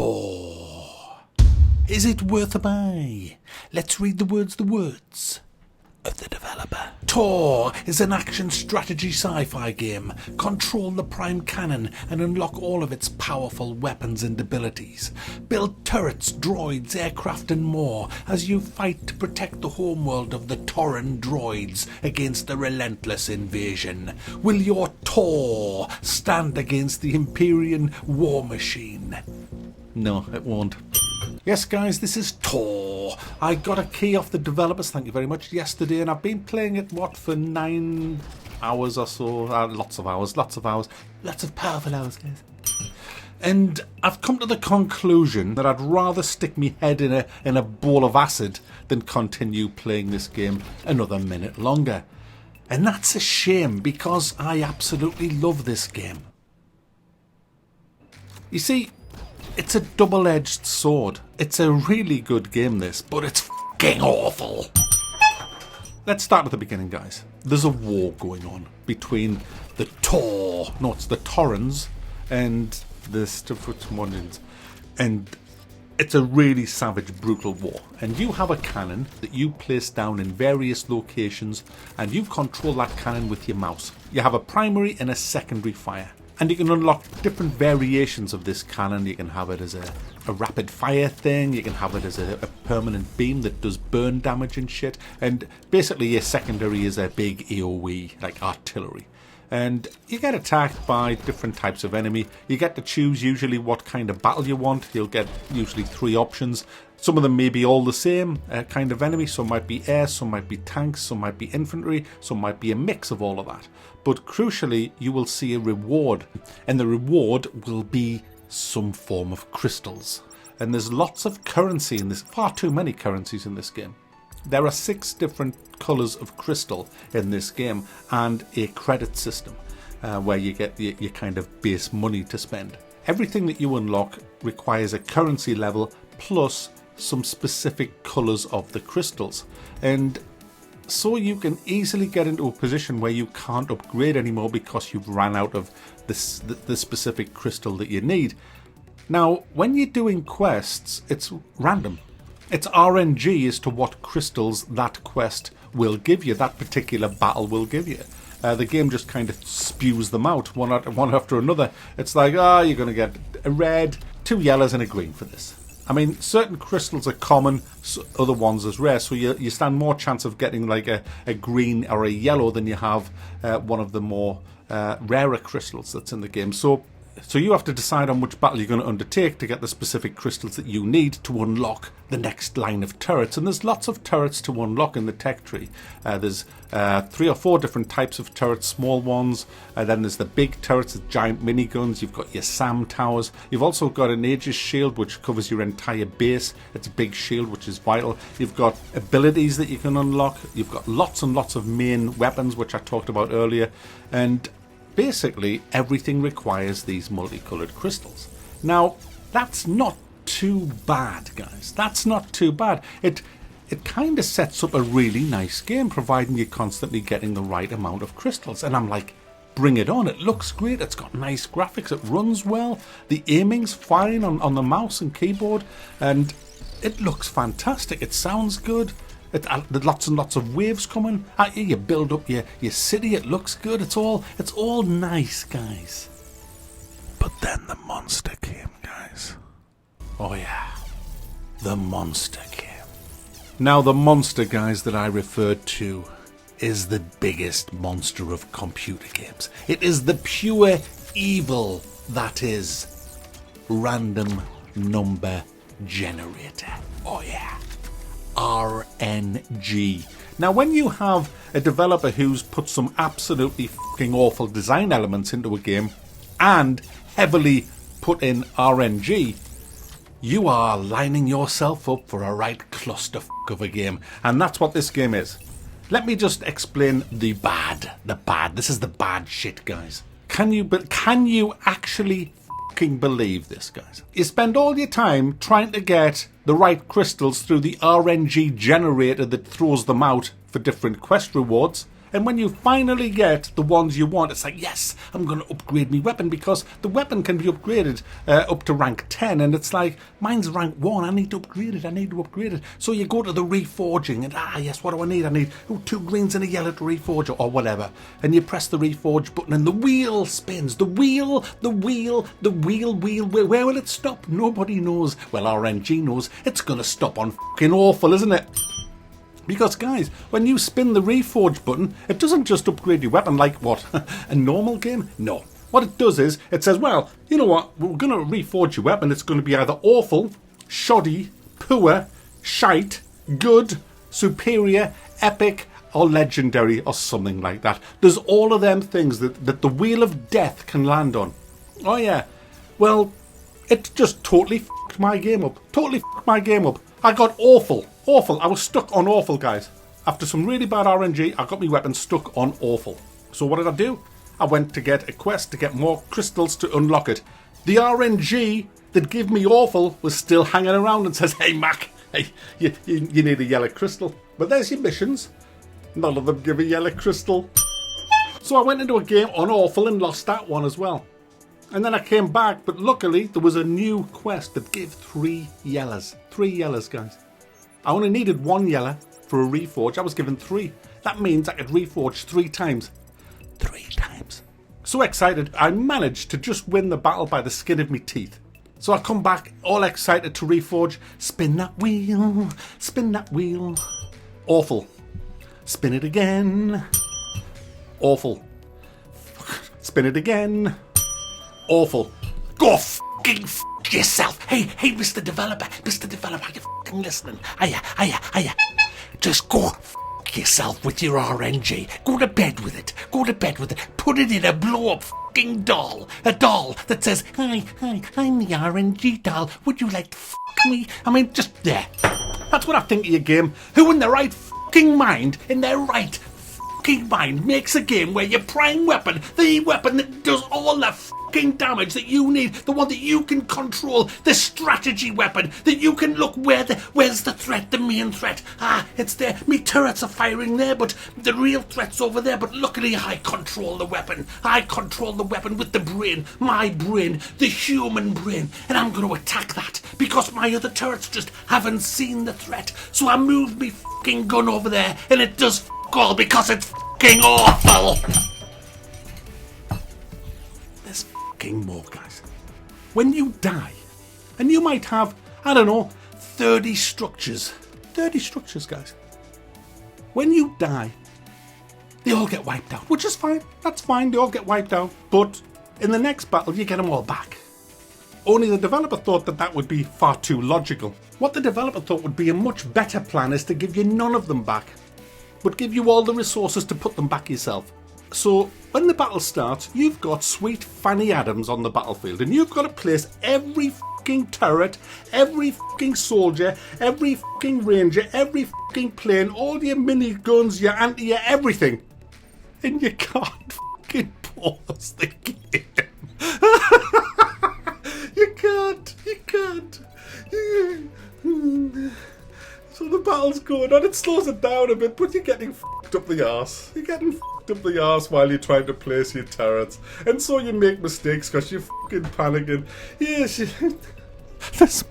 Taur. Is it worth a buy? Let's read the words of the developer. Taur is an action strategy sci-fi game. Control the prime cannon and unlock all of its powerful weapons and abilities. Build turrets, droids, aircraft and more as you fight to protect the homeworld of the Tauran droids against the relentless invasion. Will your Taur stand against the Imperial war machine? No, it won't. Yes guys, this is Taur. I got a key off the developers, thank you very much, yesterday, and I've been playing it, for 9 hours or so. Lots of powerful hours, guys. And I've come to the conclusion that I'd rather stick my head in a bowl of acid than continue playing this game another minute longer. And that's a shame, because I absolutely love this game. You see, it's a double-edged sword. It's a really good game, this, but it's fucking awful. Let's start at the beginning, guys. There's a war going on between the Taurans and the Stufutmonians. And it's a really savage, brutal war. And you have a cannon that you place down in various locations, and you control that cannon with your mouse. You have a primary and a secondary fire. And you can unlock different variations of this cannon. You can have it as a rapid fire thing. You can have it as a permanent beam that does burn damage and shit. And basically your secondary is a big AoE, like artillery. And you get attacked by different types of enemy. You get to choose usually what kind of battle you want. You'll get usually 3 options. Some of them may be all the same kind of enemy. Some might be air, some might be tanks, some might be infantry, some might be a mix of all of that. But crucially, you will see a reward, and the reward will be some form of crystals. And there's lots of currency in this, far too many currencies in this game. There are 6 different colours of crystal in this game, and a credit system where you get your kind of base money to spend. Everything that you unlock requires a currency level plus some specific colours of the crystals, and so you can easily get into a position where you can't upgrade anymore because you've ran out of the specific crystal that you need. Now, when you're doing quests, it's random. It's RNG as to what crystals that quest will give you, that particular battle will give you. The game just kind of spews them out one after another. It's like, you're going to get a red, 2 yellows and a green for this. I mean, certain crystals are common, other ones are rare, so you stand more chance of getting like a green or a yellow than you have one of the more rarer crystals that's in the game. So you have to decide on which battle you're going to undertake to get the specific crystals that you need to unlock the next line of turrets. And there's lots of turrets to unlock in the tech tree. There's 3 or 4 different types of turrets, small ones. Then there's the big turrets, the giant miniguns. You've got your SAM towers. You've also got an Aegis shield, which covers your entire base. It's a big shield, which is vital. You've got abilities that you can unlock. You've got lots and lots of main weapons, which I talked about earlier. And basically, everything requires these multicolored crystals. Now, that's not too bad, guys. That's not too bad. It kind of sets up a really nice game, providing you're constantly getting the right amount of crystals. And I'm like, bring it on. It looks great. It's got nice graphics. It runs well. The aiming's fine on the mouse and keyboard. And it looks fantastic. It sounds good. There's lots and lots of waves coming at you. You build up your city. It looks good. It's all nice, guys. But then the monster came, guys. Oh yeah, the monster came. Now the monster, guys, that I referred to is the biggest monster of computer games. It is the pure evil that is random number generator. Oh yeah. RNG. Now, when you have a developer who's put some absolutely fucking awful design elements into a game and heavily put in RNG, you are lining yourself up for a right clusterfuck of a game. And that's what this game is. Let me just explain the bad. This is the bad shit, guys. Can you actually believe this, guys? You spend all your time trying to get the right crystals through the RNG generator that throws them out for different quest rewards, And when you finally get the ones you want, it's like, yes, I'm going to upgrade my weapon, because the weapon can be upgraded up to rank 10. And it's like, mine's rank 1. I need to upgrade it. So you go to the reforging and, yes, what do I need? I need 2 greens and a yellow to reforge, or whatever. And you press the reforge button and the wheel spins. The wheel. Where will it stop? Nobody knows. Well, RNG knows. It's going to stop on fucking awful, isn't it? Because, guys, when you spin the reforge button, it doesn't just upgrade your weapon like, what, a normal game? No. What it does is, it says, well, you know what, we're going to reforge your weapon. It's going to be either awful, shoddy, poor, shite, good, superior, epic, or legendary, or something like that. There's all of them things that the Wheel of Death can land on. Oh, yeah. Well, it just totally f***ed my game up. I got awful. I was stuck on awful, guys. After some really bad RNG, I got my weapon stuck on awful. So what did I do? I went to get a quest to get more crystals to unlock it. The RNG that gave me awful was still hanging around and says, hey, Mac, hey, you need a yellow crystal. But there's your missions. None of them give a yellow crystal. So I went into a game on awful and lost that one as well. And then I came back, but luckily there was a new quest that gave 3 yellows. 3 yellows, guys. I only needed 1 yellow for a reforge. I was given 3. That means I could reforge 3 times. 3 times. So excited, I managed to just win the battle by the skin of my teeth. So I come back, all excited to reforge. Spin that wheel. Awful. Spin it again. Awful. Spin it again. Awful. Go fucking f*** yourself. Hey, Mr. Developer, are you fucking listening? Hiya. Just go f*** yourself with your RNG. Go to bed with it. Put it in a blow-up fucking doll. A doll that says, hi, I'm the RNG doll. Would you like to f*** me? I mean, just there. That's what I think of your game. Who in their right fucking mind, makes a game where your prime weapon, the weapon that does all the fucking damage that you need, the one that you can control, the strategy weapon that you can look where's the threat, the main threat? It's there. Me turrets are firing there, but the real threat's over there. But luckily I control the weapon. With the brain, my brain, the human brain, and I'm going to attack that because my other turrets just haven't seen the threat. So I move me fucking gun over there, and it does fuck all because it's fucking awful. There's fucking more, guys. When you die, and you might have, 30 structures. 30 structures, guys. When you die, they all get wiped out, which is fine. That's fine, they all get wiped out. But in the next battle, you get them all back. Only the developer thought that would be far too logical. What the developer thought would be a much better plan is to give you none of them back, but give you all the resources to put them back yourself. So when the battle starts, you've got sweet Fanny Adams on the battlefield, and you've got to place every fucking turret, every fucking soldier, every fucking ranger, every fucking plane, all your mini guns, your anti, everything, and you can't fucking pause the game. You can't. So the battle's going on, it slows it down a bit, but you're getting f***ed up the arse. While you're trying to place your turrets. And so you make mistakes because you're fucking panicking. Yes, there's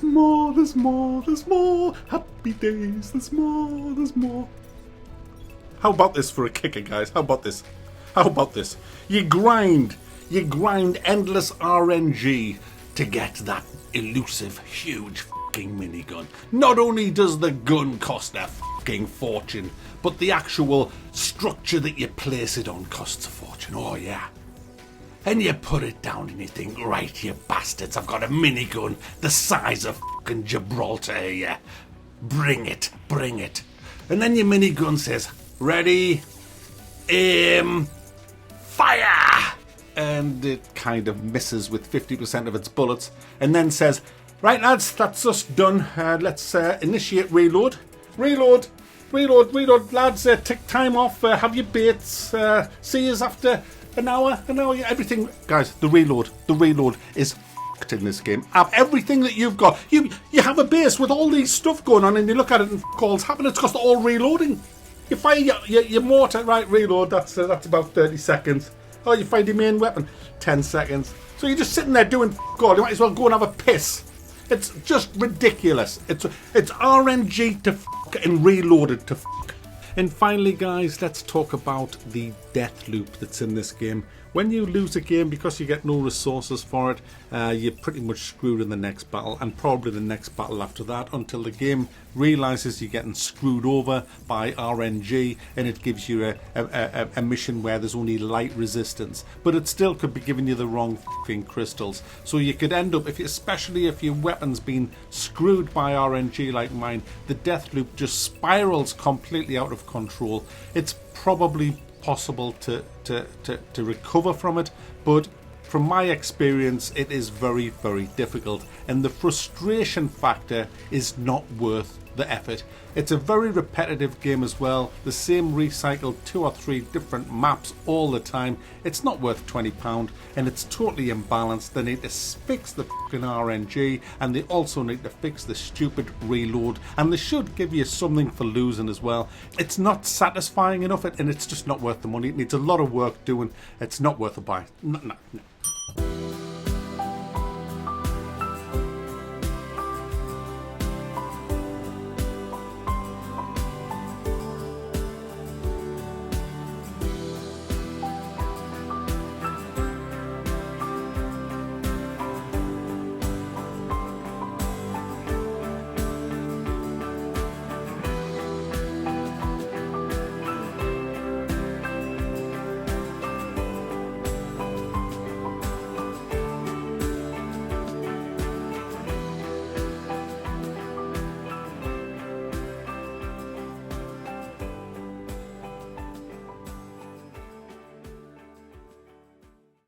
more. There's more. Happy days, there's more. How about this for a kicker, guys? How about this? You grind endless RNG to get that elusive, huge fucking minigun. Not only does the gun cost a fucking fortune, but the actual structure that you place it on costs a fortune. Oh yeah. And you put it down and you think, right, you bastards, I've got a minigun the size of fucking Gibraltar here. Bring it. And then your minigun says, ready, aim, fire! And it kind of misses with 50% of its bullets, and then says, right lads, that's us done. Let's initiate reload. Reload, lads, take time off, have your baits, see us after an hour, everything. Guys, the reload is f***ed in this game. Have everything that you've got. You have a base with all these stuff going on, and you look at it and all's happening. It's cost all reloading. You find your mortar, right, reload, that's about 30 seconds. Oh, you find your main weapon, 10 seconds. So you're just sitting there doing all. You might as well go and have a piss. It's just ridiculous. It's RNG to f*** and reloaded to f***. And finally, guys, let's talk about the death loop that's in this game. When you lose a game because you get no resources for it, you're pretty much screwed in the next battle, and probably the next battle after that, until the game realizes you're getting screwed over by RNG and it gives you a mission where there's only light resistance, but it still could be giving you the wrong f***ing crystals. So you could end up, especially if your weapon's been screwed by RNG like mine, the death loop just spirals completely out of control. It's probably possible to recover from it, but from my experience it is very, very difficult, and the frustration factor is not worth the effort. It's a very repetitive game as well, the same recycled 2 or 3 different maps all the time. It's not worth £20, and it's totally imbalanced. They need to fix the fucking RNG, and they also need to fix the stupid reload, and they should give you something for losing as well. It's not satisfying enough, and it's just not worth the money. It needs a lot of work doing. It's not worth a buy. No.